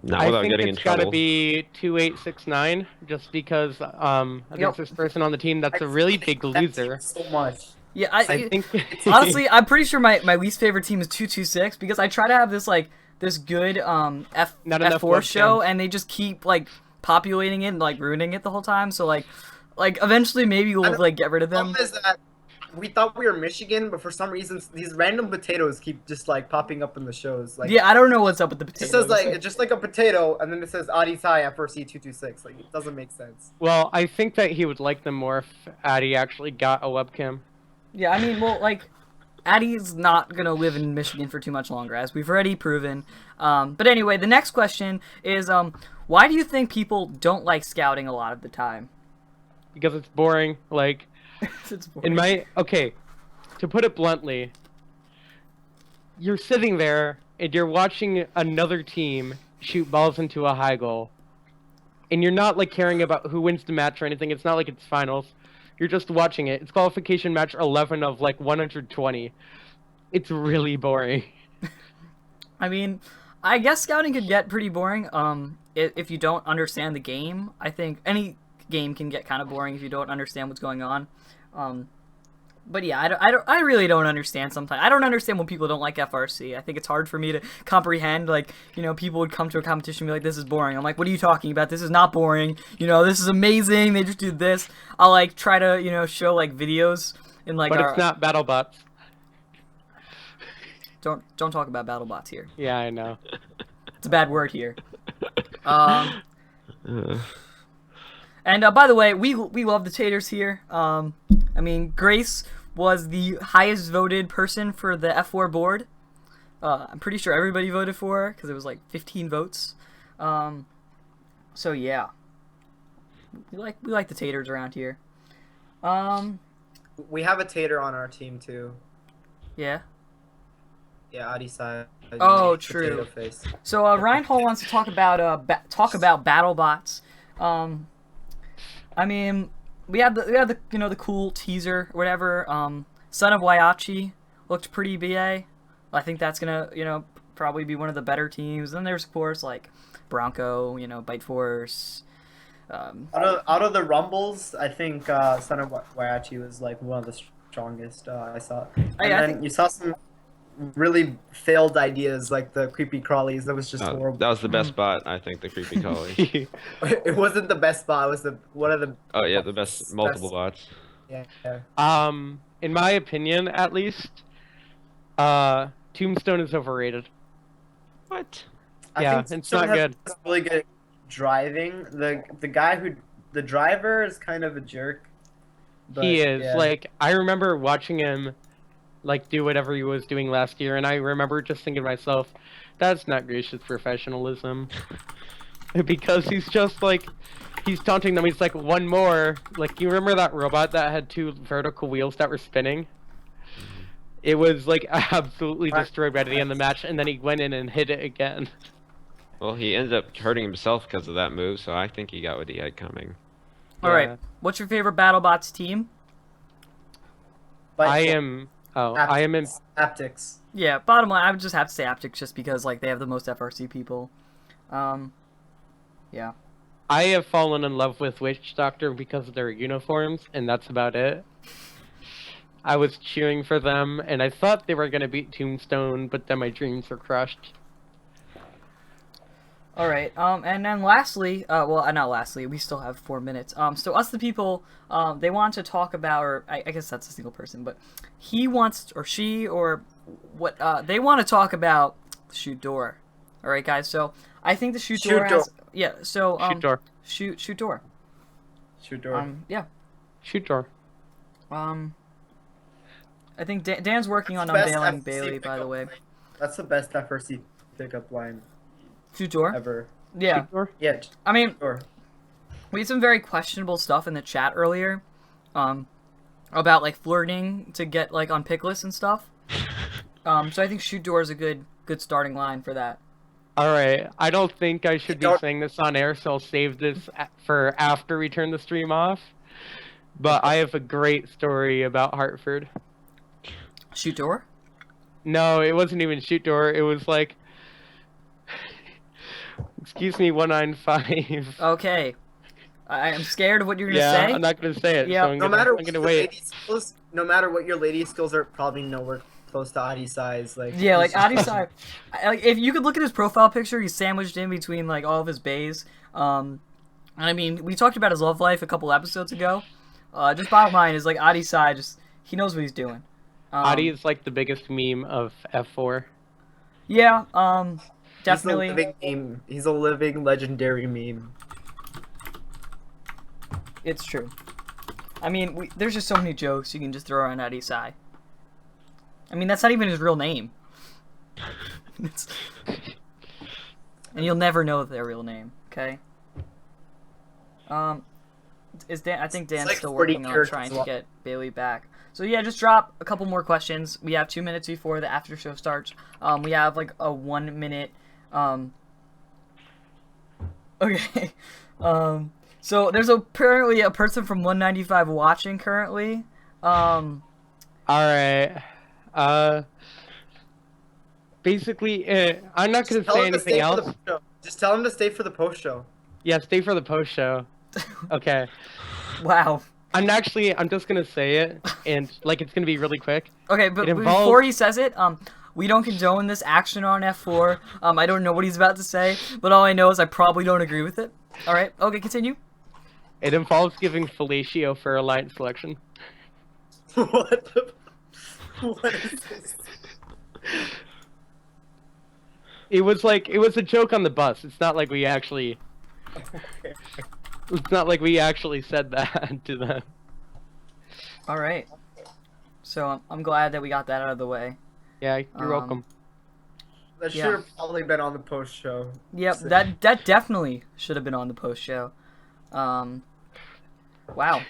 Not I without think getting in it's got to trouble. be 2869, just because Yep. there's this person on the team that's a really big loser. So much. Yeah, I think honestly, I'm pretty sure my least favorite team is 226 because I try to have this good Not enough F4 show, webcams. and they just keep like populating it and like ruining it the whole time. So like eventually maybe we'll like get rid of The them. problem is that we thought we were Michigan, but for some reason these random potatoes keep just like popping up in the shows. Like, Yeah, I don't know what's up with the it just potatoes. says like, it's just like a potato, and then it says Adi Sai FRC 226. Like, it doesn't make sense. Well, I think that he would like them more if Addy actually got a webcam. Yeah, I mean, well, like, Addie's not gonna live in Michigan for too much longer, as we've already proven. But anyway, the next question is, why do you think people don't like scouting a lot of the time? Because it's boring. Like, It's boring. to put it bluntly, you're sitting there and you're watching another team shoot balls into a high goal, and you're not like caring about who wins the match or anything. It's not like it's finals. You're just watching it. It's qualification match 11 of like 120. It's really boring. I mean, I guess scouting could get pretty boring. If you don't understand the game, I think any game can get kind of boring if you don't understand what's going on. But yeah, I really don't understand sometimes. I don't understand when people don't like FRC. I think it's hard for me to comprehend. Like, people would come to a competition and be like, this is boring. I'm like, what are you talking about? This is not boring. This is amazing. They just do this. I'll like try to, show like videos in like But our... it's not BattleBots. Don't talk about BattleBots here. Yeah, I know. It's a bad word here. Um, Ugh. and by the way, we love the taters here. I mean, Grace was the highest voted person for the F4 board. I'm pretty sure everybody voted for her because it was like 15 votes. So yeah, we like the taters around here. We have a tater on our team too. Yeah. Yeah, Adi Sai. Oh, Potato true. Face. So Ryan Hall wants to talk about BattleBots. I mean, we had the the cool teaser or whatever. Son of Waiachi looked pretty BA. I think that's gonna, probably be one of the better teams. Then there's of course like Bronco, Bite Force. Out of the Rumbles, I think Son of Waiachi was like one of the strongest I saw. And I then think- you saw some really failed ideas like the creepy crawlies. That was just horrible. That was the best bot, I think. The creepy collie. It wasn't the best spot. It was one of the. Oh yeah, the best multiple bots. Yeah. In my opinion, at least, Tombstone is overrated. What? Yeah, think it's not Stone has good. Really good at driving. The driver is kind of a jerk. But, He is yeah. like, I remember watching him like do whatever he was doing last year, and I remember just thinking to myself, that's not gracious professionalism. Because he's just like, he's taunting them. He's like, one more. Like, you remember that robot that had 2 vertical wheels that were spinning? It was like absolutely destroyed by the end of the match, and then he went in and hit it again. Well, he ended up hurting himself because of that move, so I think he got what he had coming. All right. Yeah. What's your favorite BattleBots team? But I am in. Haptics. Yeah, bottom line, I would just have to say Aptix just because like they have the most FRC people. Yeah. I have fallen in love with Witch Doctor because of their uniforms, and that's about it. I was cheering for them, and I thought they were gonna beat Tombstone, but then my dreams were crushed. All right. And then lastly, well, not lastly, we still have 4 minutes. So us the people, they want to talk about, or I guess that's a single person, but he wants, or she, or what, they want to talk about Shoot Door. All right, guys. So I think the Shoot Door Shoot Door. has, yeah. So Shoot door. Shoot Door. Shoot door. Yeah. Shoot door. I think Dan's working on Best unveiling FRC Bailey, by the pickup way. line. That's the best FRC pickup line Shoot Door. ever. Yeah. Shoot door. Yeah. I mean, Sure. we had some very questionable stuff in the chat earlier, about like flirting to get like on pick lists and stuff. So I think Shoot Door is a good starting line for that. Alright, I don't think I should be Don't- saying this on air, so I'll save this for after we turn the stream off. But I have a great story about Hartford. Shoot Door. No, it wasn't even Shoot Door, it was like... Excuse me, 195. Okay. I'm scared of what you're gonna Yeah, say. I'm not gonna say it, Yeah. so I'm No gonna, matter I'm what gonna your wait. lady skills, no matter what your lady skills are, probably nowhere close to Adi size. Like Yeah, like he's just- Adisai, like if you could look at his profile picture, he's sandwiched in between like all of his bays. And I mean, we talked about his love life a couple episodes ago. Just bottom line is like Adisai, just he knows what he's doing. Adi is like the biggest meme of F4. Yeah, He's a definitely. living meme. He's a living legendary meme. It's true. I mean, there's just so many jokes you can just throw around Adisai. I mean, that's not even his real name. It's... And you'll never know their real name, okay? Is Dan? I think Dan's like still 40 working on characters trying to long. get Bailey back. So yeah, just drop a couple more questions. We have 2 minutes before the after show starts. We have like a 1 minute. Okay. So there's apparently a person from 195 watching currently. Alright. Basically, I'm not gonna Tell say him to anything stay for else. the post show. Just tell him to stay for the post show. Yeah, stay for the post show. Okay. Wow. I'm just gonna say it, and like it's gonna be really quick. Okay, but It before involves- he says it, we don't condone this action on F4. I don't know what he's about to say, but all I know is I probably don't agree with it. All right. Okay, continue. It involves giving fellatio for alliance selection. What? What is this? It was a joke on the bus. It's not like we actually. Okay. It's not like we actually said that to them. All right. So I'm glad that we got that out of the way. Yeah, you're Um, welcome. That should Yeah. have probably been on the post show. Yep, So- that definitely should have been on the post show. Wow.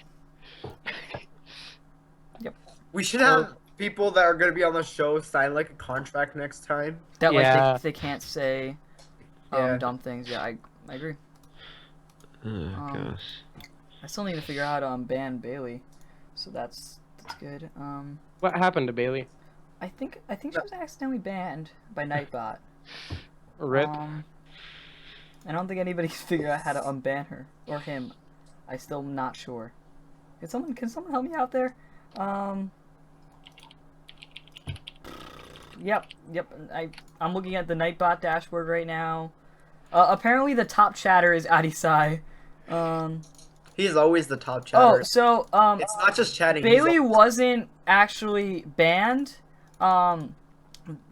We should have people that are going to be on the show sign like a contract next time. That Yeah. like they can't say Yeah. dumb things. Yeah, I agree. Oh gosh. I still need to figure out how to ban Bailey. So that's good. What happened to Bailey? I think she was accidentally banned by Nightbot. Rip. I don't think anybody's figured out how to unban her or him. I still not sure. Can someone help me out there? Yep. I'm looking at the Nightbot dashboard right now. Apparently the top chatter is Adisai. He's always the top chatter. Oh, so It's not just chatting. Bailey wasn't actually banned.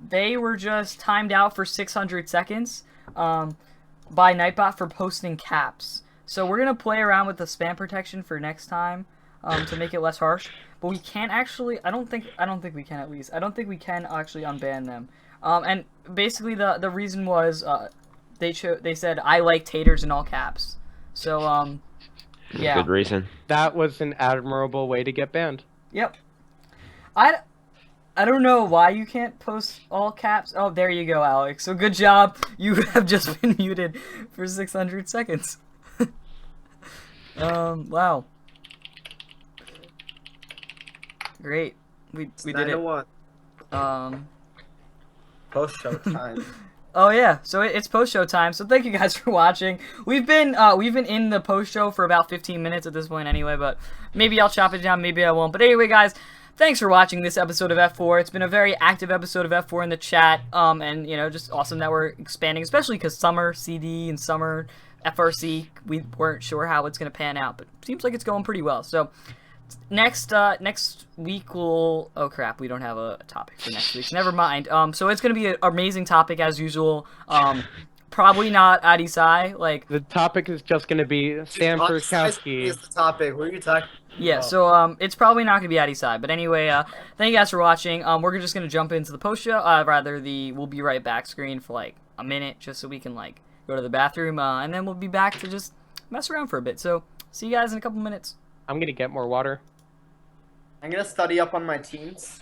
They were just timed out for 600 seconds by Nightbot for posting caps. So we're gonna play around with the spam protection for next time to make it less harsh. But we can't actually. I don't think we can at least. I don't think we can actually unban them. And basically the reason was they said I like taters in all caps. So yeah. Good reason. That was an admirable way to get banned. Yep. I don't know why you can't post all caps. Oh, there you go, Alex. So good job. You have just been muted for 600 seconds. Wow. Great. We did it. 9:01. Post show time. Oh yeah, so it's post show time. So thank you guys for watching. We've been in the post show for about 15 minutes at this point anyway, but maybe I'll chop it down, maybe I won't. But anyway, guys, thanks for watching this episode of F4. It's been a very active episode of F4 in the chat, and you know, just awesome that we're expanding, especially because summer CD and summer FRC, we weren't sure how it's gonna pan out, but seems like it's going pretty well. So next week we'll oh crap, we don't have a topic for next week. Never mind. So it's gonna be an amazing topic as usual. Probably not Adisai. Like The topic is just going to be Sam Perkowski. Is the topic. What are you talking? yeah. about? So it's probably not gonna be Adisai. But anyway, thank you guys for watching. We're just gonna jump into the post show. Rather the we'll be right back screen for like a minute just so we can like go to the bathroom. And then we'll be back to just mess around for a bit. So see you guys in a couple minutes. I'm going to get more water. I'm gonna study up on my teams.